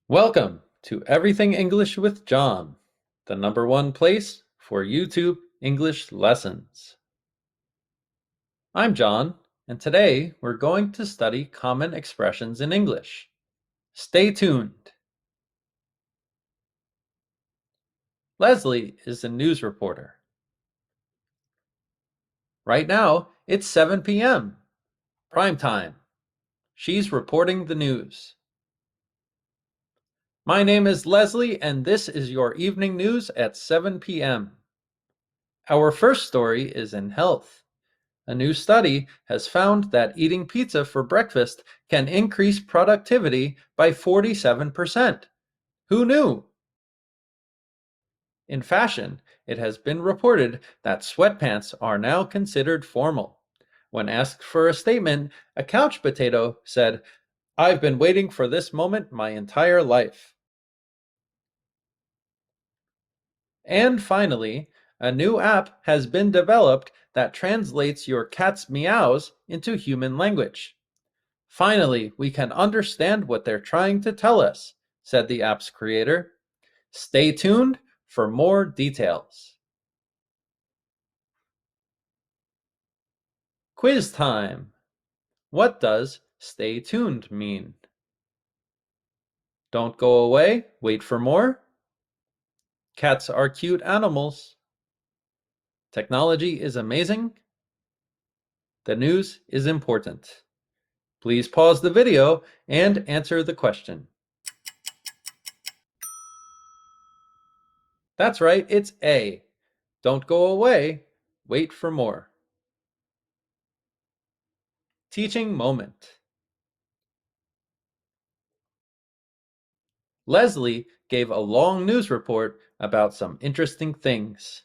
Welcome to Everything English with John, the #1 place for YouTube English lessons. I'm John, and today we're going to study common expressions in English. Stay tuned. Leslie is a news reporter. Right now, it's 7 p.m. Prime time. She's reporting the news. My name is Leslie, and this is your evening news at 7 p.m. Our first story is in health. A new study has found that eating pizza for breakfast can increase productivity by 47%. Who knew? In fashion, it has been reported that sweatpants are now considered formal. When asked for a statement, a couch potato said, "I've been waiting for this moment my entire life." And finally, a new app has been developed that translates your cat's meows into human language. "Finally, we can understand what they're trying to tell us," said the app's creator. Stay tuned for more details. Quiz time. What does stay tuned mean? Don't go away, wait for more. Cats are cute animals. Technology is amazing. The news is important. Please pause the video and answer the question. That's right, it's A. Don't go away, wait for more. Teaching moment. Leslie gave a long news report about some interesting things.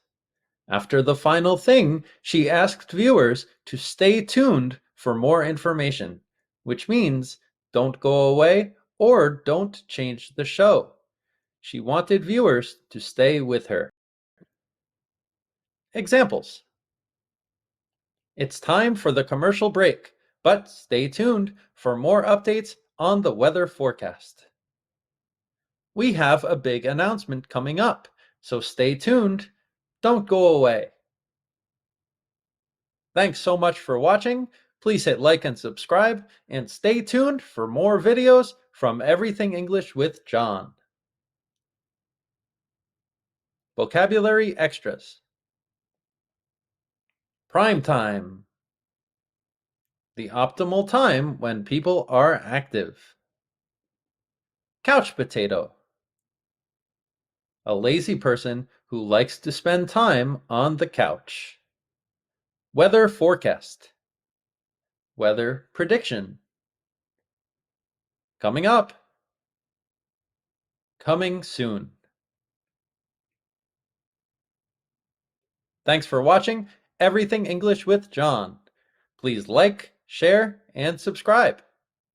After the final thing, she asked viewers to stay tuned for more information, which means don't go away or don't change the show. She wanted viewers to stay with her. Examples. It's time for the commercial break, but stay tuned for more updates on the weather forecast. We have a big announcement coming up, so stay tuned. Don't go away. Thanks so much for watching. Please hit like and subscribe, and stay tuned for more videos from Everything English with John. Vocabulary extras. Prime time. The optimal time when people are active. Couch potato. A lazy person who likes to spend time on the couch. Weather forecast. Weather prediction. Coming up. Coming soon. Thanks for watching Everything English with John. Please like, share, and subscribe.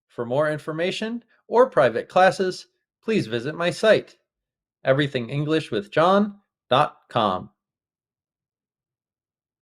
For more information or private classes, please visit my site, everythingenglishwithjohn.com.